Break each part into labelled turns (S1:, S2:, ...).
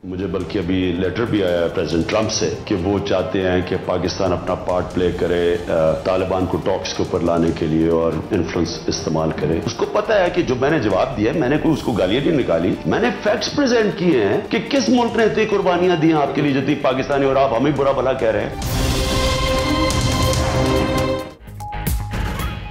S1: मुझे बल्कि अभी लेटर भी आया है प्रेसिडेंट ट्रंप से कि वो चाहते हैं कि पाकिस्तान अपना पार्ट प्ले करे तालिबान को टॉक्स के ऊपर लाने के लिए और इन्फ्लुएंस इस्तेमाल करे। उसको पता है कि जो मैंने जवाब दिया, मैंने कोई उसको गालियां नहीं निकाली, मैंने फैक्ट्स प्रेजेंट किए हैं कि किस मुल्क ने इतनी कुर्बानियां दी आपके लिए जो पाकिस्तानी, और आप हमें बुरा भला कह रहे हैं।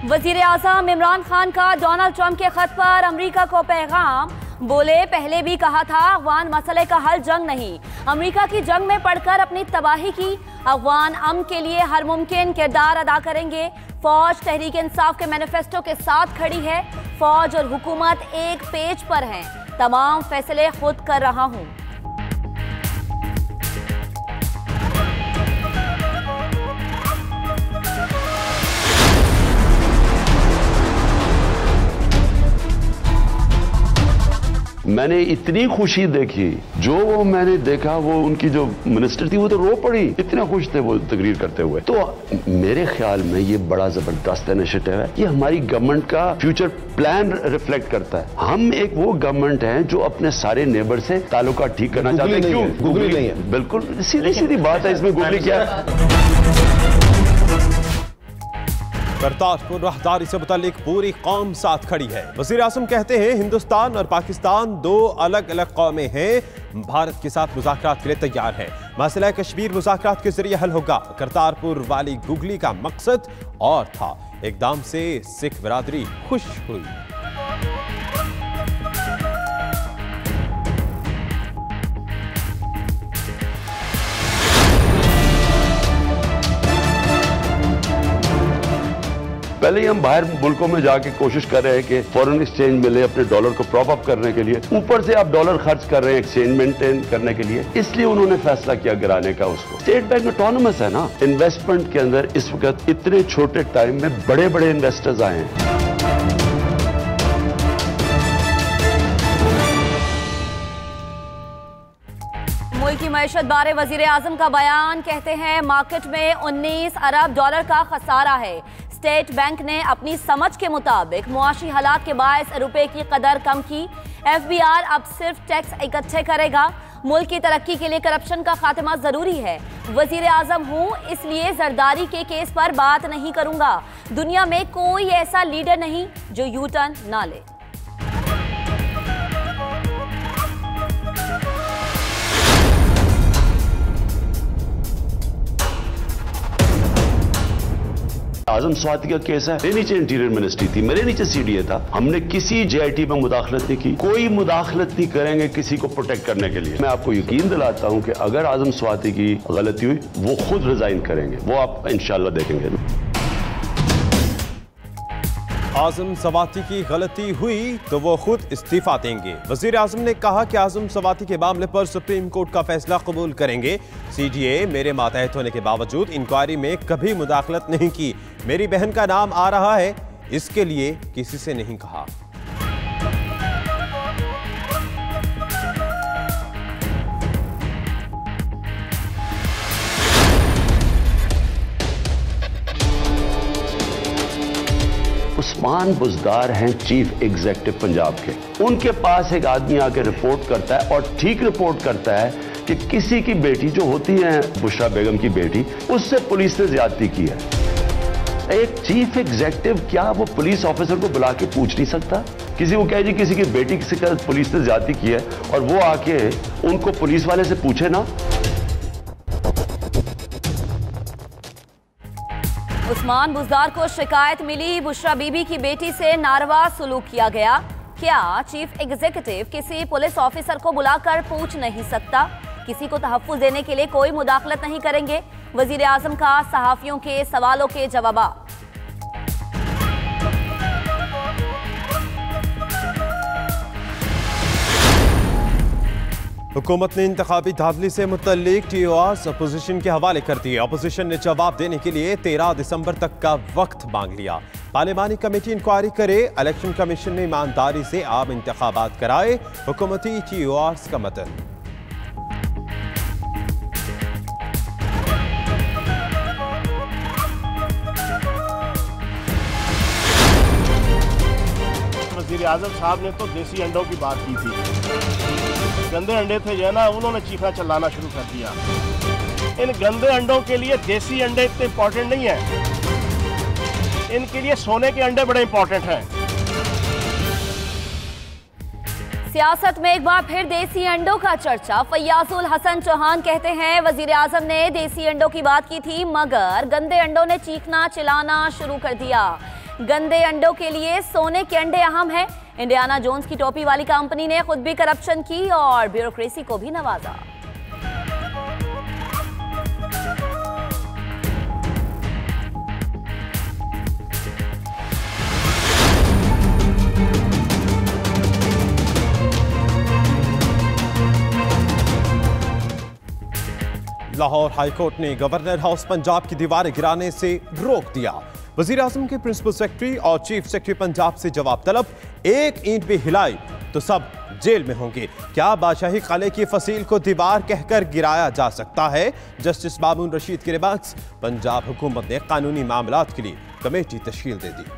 S2: वजीर आज़म इमरान खान का डोनाल्ड ट्रंप के खत पर अमेरिका को पैगाम। बोले, पहले भी कहा था अफगान मसले का हल जंग नहीं, अमेरिका की जंग में पड़कर अपनी तबाही की। अफगान अमन के लिए हर मुमकिन किरदार अदा करेंगे। फौज तहरीक इंसाफ के मैनिफेस्टो के साथ खड़ी है। फौज और हुकूमत एक पेज पर हैं। तमाम फैसले खुद कर रहा हूं।
S1: मैंने इतनी खुशी देखी, जो मैंने देखा वो उनकी जो मिनिस्टर थी वो तो रो पड़ी, इतने खुश थे वो तकरीर करते हुए। तो मेरे ख्याल में ये बड़ा जबरदस्त इनिशिएटिव है। ये हमारी गवर्नमेंट का फ्यूचर प्लान रिफ्लेक्ट करता है। हम एक वो गवर्नमेंट है जो अपने सारे नेबर से ताल्लुकात ठीक करना चाहते हैं। क्यों गूगली नहीं है? बिल्कुल सीधी सीधी बात है, इसमें गूगली क्या है?
S3: करतारपुर राहदारी से मुतालिक पूरी कौम साथ खड़ी है। वज़ीर आज़म कहते हैं हिंदुस्तान और पाकिस्तान दो अलग अलग कौमें हैं, भारत के साथ मुज़ाकरात के लिए तैयार है। मसला कश्मीर मुज़ाकरात के जरिए हल होगा। करतारपुर वाली गुगली का मकसद और था। इक़दाम से सिख बिरादरी खुश हुई।
S1: पहले ही हम बाहर मुल्कों में जाके कोशिश कर रहे हैं कि फॉरेन एक्सचेंज मिले अपने डॉलर को प्रॉप अप करने के लिए, ऊपर से आप डॉलर खर्च कर रहे हैं एक्सचेंज मेंटेन करने के लिए। इसलिए उन्होंने फैसला किया गिराने का उसको। स्टेट बैंक ऑटोनमस है ना, इन्वेस्टमेंट के अंदर इस वक्त इतने छोटे टाइम में बड़े बड़े इन्वेस्टर्स आए हैं।
S2: मुल्क की मईशत बारे वजीर आजम का बयान। कहते हैं मार्केट में 19 अरब डॉलर का खसारा है। स्टेट बैंक ने अपनी समझ के मुताबिक मुआशी हालात के बायस रुपए की कदर कम की। FBI अब सिर्फ टैक्स इकट्ठे करेगा। मुल्क की तरक्की के लिए करप्शन का खात्मा जरूरी है। वजीर आजम हूँ, इसलिए जरदारी के केस पर बात नहीं करूंगा। दुनिया में कोई ऐसा लीडर नहीं जो यू टर्न ना ले।
S1: आजम स्वाति का केस है, मेरे नीचे इंटीरियर मिनिस्ट्री थी, मेरे नीचे CDA था। हमने किसी JIT में मुदाखलत नहीं की, कोई मुदाखलत नहीं करेंगे किसी को प्रोटेक्ट करने के लिए। मैं आपको यकीन दिलाता हूं कि अगर आजम स्वाति की गलती हुई वो खुद रिजाइन करेंगे, वो आप इंशाल्लाह देखेंगे।
S3: आजम सवाती की गलती हुई तो वो खुद इस्तीफा देंगे। वजीर आजम ने कहा कि आजम सवाती के मामले पर सुप्रीम कोर्ट का फैसला कबूल करेंगे। CDA मेरे मातहत होने के बावजूद इंक्वायरी में कभी मुदाखलत नहीं की। मेरी बहन का नाम आ रहा है, इसके लिए किसी से नहीं कहा।
S1: उस्मान बुज़दार हैं चीफ एग्जीक्यूटिव पंजाब के। उनके पास एक आदमी आके रिपोर्ट करता है और ठीक रिपोर्ट करता है कि किसी की बेटी जो होती है बुशरा बेगम की बेटी, उससे पुलिस ने ज्यादती की है। एक चीफ एग्जीक्यूटिव क्या वो पुलिस ऑफिसर को बुला के पूछ नहीं सकता? किसी को कहे जी किसी की बेटी से पुलिस ने ज्यादती की है, और वो आके उनको पुलिस वाले से पूछे ना।
S2: उस्मान बुज़दार को शिकायत मिली, बुशरा बीबी की बेटी से नारवा सलूक किया गया। क्या चीफ एग्जीक्यूटिव किसी पुलिस ऑफिसर को बुलाकर पूछ नहीं सकता? किसी को तहफ़्फ़ुज़ देने के लिए कोई मुदाखलत नहीं करेंगे। वज़ीर आज़म का सहाफ़ियों के सवालों के जवाब।
S3: हुकूमत ने इंतखाबी धांधली से मुतल्लिक TORs अपोजिशन के हवाले कर दिए। अपोजिशन ने जवाब देने के लिए 13 दिसंबर तक का वक्त मांग लिया। पार्लिमानी कमेटी इंक्वायरी करे, इलेक्शन कमीशन ने ईमानदारी से आम इंतखाबात कराए। हुकूमती TORs का मतन।
S4: वज़ीर आज़म साहब ने तो देसी अंडों की बात की थी। गंदे अंडे थे जो है ना, उन्होंने चीखना चिल्लाना शुरू कर दिया। इन गंदे अंडों के लिए देसी अंडे इतने इंपॉर्टेंट नहीं है, इनके लिए सोने के अंडे बड़े इंपॉर्टेंट हैं।
S2: सियासत में एक बार फिर देसी अंडों का चर्चा। फैयाजुल हसन चौहान कहते हैं वजीर आजम ने देसी अंडों की बात की थी, मगर गंदे अंडों ने चीखना चिल्लाना शुरू कर दिया। गंदे अंडों के लिए सोने के अंडे अहम हैं। इंडियाना जोन्स की टोपी वाली कंपनी ने खुद भी करप्शन की और ब्यूरोक्रेसी को भी नवाजा।
S3: लाहौर हाईकोर्ट ने गवर्नर हाउस पंजाब की दीवारें गिराने से रोक दिया। वजीर आजम के प्रिंसिपल सेक्रेटरी और चीफ सेक्रेटरी पंजाब से जवाब तलब। एक ईंट भी हिलाई तो सब जेल में होंगे। क्या बादशाही काले की फसील को दीवार कहकर गिराया जा सकता है? जस्टिस मामून रशीद के रिमार्क्स। पंजाब हुकूमत ने कानूनी मामलात के लिए कमेटी तश्कील दे दी।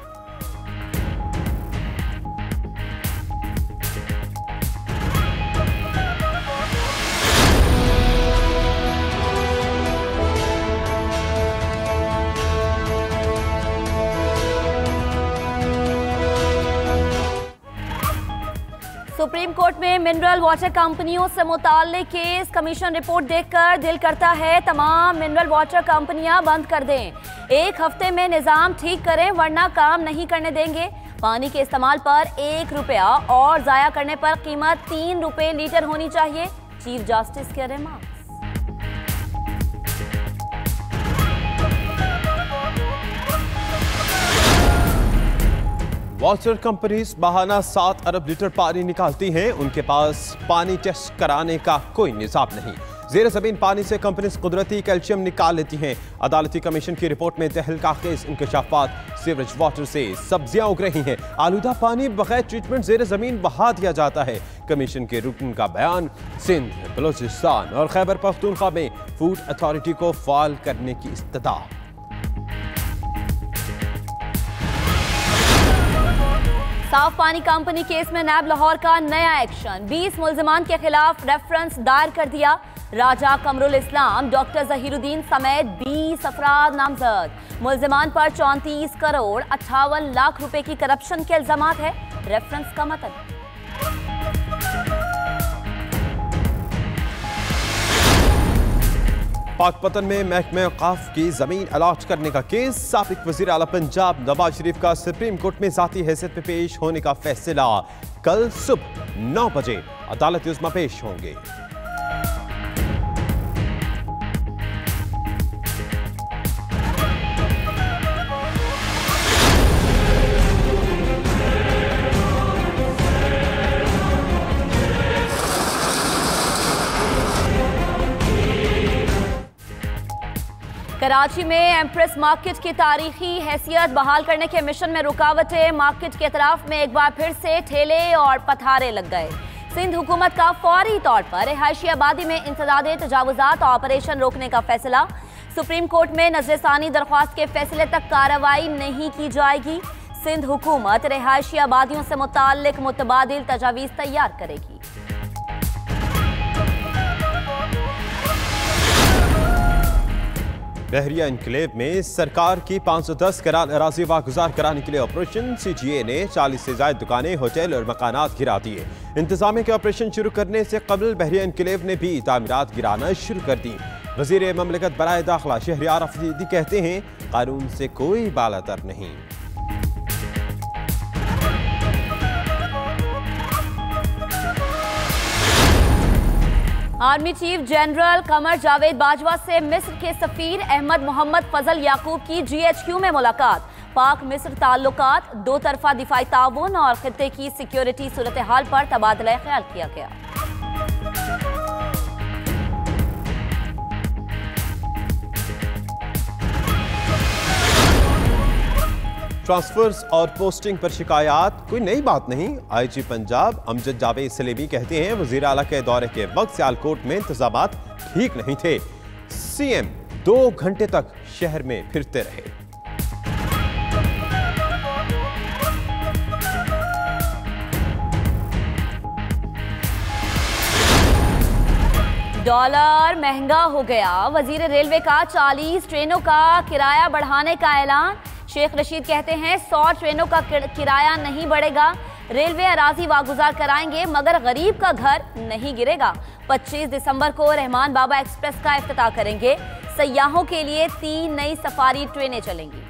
S2: सुप्रीम कोर्ट में मिनरल वाटर कंपनियों से मुताल्लिक केस कमीशन रिपोर्ट देखकर दिल करता है तमाम मिनरल वाटर कंपनियां बंद कर दें। एक हफ्ते में निजाम ठीक करें वरना काम नहीं करने देंगे। पानी के इस्तेमाल पर 1 रुपया और जाया करने पर कीमत 3 रुपए लीटर होनी चाहिए। चीफ जस्टिस के रिमार्क्स।
S3: वाटर कंपनीज बहाना 7 अरब लीटर पानी निकालती हैं। उनके पास पानी टेस्ट कराने का कोई निज़ाम नहीं। ज़ेर ज़मीन पानी से कंपनीज कुदरती कैल्शियम निकाल लेती हैं। अदालती कमीशन की रिपोर्ट में तहलकाखेज इंकशाफात। सीवरेज वाटर से सब्जियां उग रही हैं। आलूदा पानी बगैर ट्रीटमेंट ज़ेर ज़मीन बहा दिया जाता है। कमीशन के रुकन का बयान। सिंध, बलोचिस्तान और खैबर पख्तूनख्वा में फूड अथॉरिटी को फाल करने की इस्तदा।
S2: साफ पानी कंपनी केस में नैब लाहौर का नया एक्शन। 20 मुल्जिमान के खिलाफ रेफरेंस दायर कर दिया। राजा कमरुल इस्लाम, डॉक्टर जहीरुद्दीन समेत 20 अफराद नामजद। मुल्जिमान पर 34 करोड़ 58 लाख रुपए की करप्शन के इल्जामात है। रेफरेंस का मतलब
S3: पाकपतन में महकमे औकाफ की जमीन अलॉट करने का केस। साबिक वजीर आला पंजाब नवाज शरीफ का सुप्रीम कोर्ट में जाती हैसियत में पेश होने का फैसला। कल सुबह 9 बजे अदालत उज़्मा पेश होंगे।
S2: कराची में एम्प्रेस मार्केट की तारीखी हैसियत बहाल करने के मिशन में रुकावटें। मार्केट के अतराफ में एक बार फिर से ठेले और पथारे लग गए। सिंध हुकूमत का फौरी तौर पर रिहायशी आबादी में इंसदादे तजावुजात ऑपरेशन रोकने का फैसला। सुप्रीम कोर्ट में नजरसानी दरख्वास्त के फैसले तक कार्रवाई नहीं की जाएगी। सिंध हुकूमत रिहायशी आबादियों से मुताल्लिक मुतबादिल तजावीज़ तैयार करेगी।
S3: बहरिया इनकलेव में सरकार की 510 कनाल अराजी वागुजार कराने के लिए ऑपरेशन। CGA ने 40 से ज्यादा दुकानें, होटल और मकानात गिरा दिए। इंतजामिया के ऑपरेशन शुरू करने से कबल बहरिया इनकलेव ने भी तामीरात गिराना शुरू कर दी। वजीर ममलकत बराए दाखिला शहरियार अफरीदी कहते हैं कानून से कोई बालातर नहीं।
S2: Army chief general Qamar Javed Bajwa से मिस्र के सफीर अहमद मोहम्मद फजल याकूब की GHQ में मुलाकात। पाक मिस्र ताल्लुकात, दो तरफा दिफाई ताउन और खित्ते की सिक्योरिटी सूरत हाल पर तबादला ख्याल किया गया।
S3: ट्रांसफर्स और पोस्टिंग पर शिकायत कोई नई बात नहीं। IG पंजाब अमजद जावेद सलेमी कहते हैं वजीर आला के दौरे के वक्त सियालकोट में इंतजामात ठीक नहीं थे। CM 2 घंटे तक शहर में फिरते रहे।
S2: डॉलर महंगा हो गया। वजीर रेलवे का 40 ट्रेनों का किराया बढ़ाने का ऐलान। शेख रशीद कहते हैं 100 ट्रेनों का किराया नहीं बढ़ेगा। रेलवे अराजी वागुजार कराएंगे मगर गरीब का घर नहीं गिरेगा। 25 दिसंबर को रहमान बाबा एक्सप्रेस का इफ्तिताह करेंगे। सयाहों के लिए 3 नई सफारी ट्रेनें चलेंगी।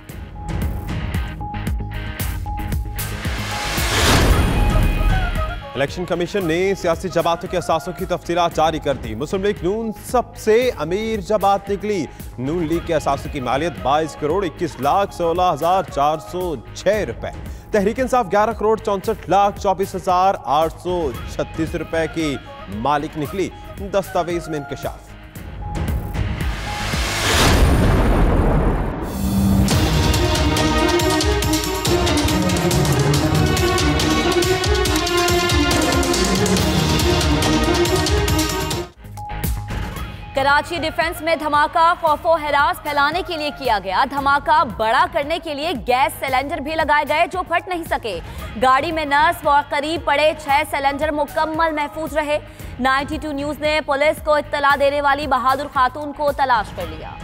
S3: इलेक्शन कमीशन ने सियासी जमातों के असासों की तफसीलात जारी कर दी। मुस्लिम लीग नून सबसे अमीर जमात निकली। नून लीग के असासों की मालियत 22 करोड़ 21,16,406 रुपए। तहरीक इंसाफ 11 करोड़ 64,24,836 रुपए की मालिक निकली। दस्तावेज में इंकशाफ।
S2: कराची डिफेंस में धमाका खौफो हरास फैलाने के लिए किया गया। धमाका बड़ा करने के लिए गैस सिलेंडर भी लगाए गए जो फट नहीं सके। गाड़ी में नस व करीब पड़े 6 सिलेंडर मुकम्मल महफूज रहे। 92 न्यूज ने पुलिस को इत्तला देने वाली बहादुर खातून को तलाश कर लिया।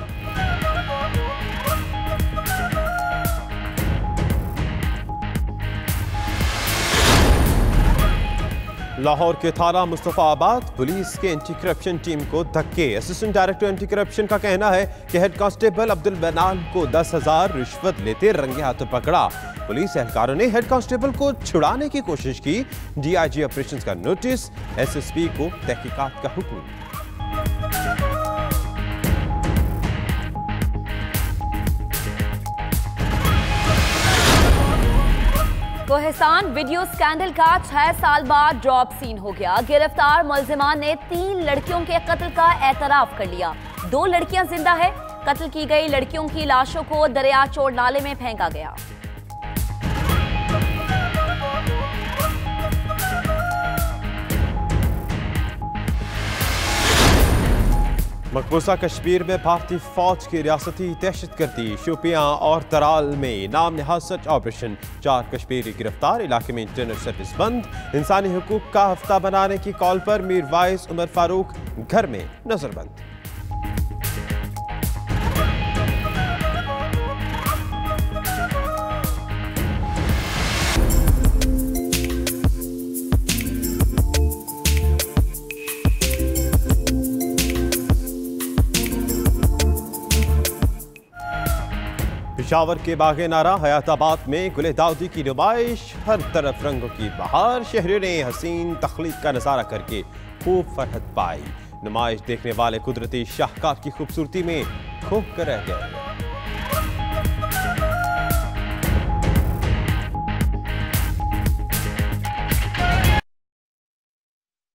S3: लाहौर के थाना मुस्तफाबाद पुलिस के एंटी करप्शन टीम को धक्के। असिस्टेंट डायरेक्टर एंटी करप्शन का कहना है कि हेड कांस्टेबल अब्दुल बनान को 10,000 रिश्वत लेते रंगे हाथों पकड़ा। पुलिस एहलकारों ने हेड कांस्टेबल को छुड़ाने की कोशिश की। डीआईजी ऑपरेशंस का नोटिस, एसएसपी को तहकीकात का हुक्म।
S2: कोहसान वीडियो स्कैंडल का 6 साल बाद ड्रॉप सीन हो गया। गिरफ्तार मुलजिमान ने 3 लड़कियों के कत्ल का एतराफ कर लिया। 2 लड़कियां जिंदा है। कत्ल की गई लड़कियों की लाशों को दरिया चोर नाले में फेंका गया।
S3: मकबूजा कश्मीर में भारतीय फौज की रियासती दहशतगर्दी शोपियां और तराल में नाम नहाद सर्च ऑपरेशन। 4 कश्मीरी गिरफ्तार। इलाके में इंटरनेट सर्विस बंद। इंसानी हुकूक का हफ्ता बनाने की कॉल पर मीर वाइस उमर फारूक घर में नजरबंद। पेशावर के बागे नारा हयाताबाद में गुले दाऊदी की नुमाइश। हर तरफ रंगों की बहार। शहरियों ने हसीन तख्लीक का नजारा करके खूब फरहत पाई। नुमाइश देखने वाले कुदरती शाहकार की खूबसूरती में खो कर रह गए।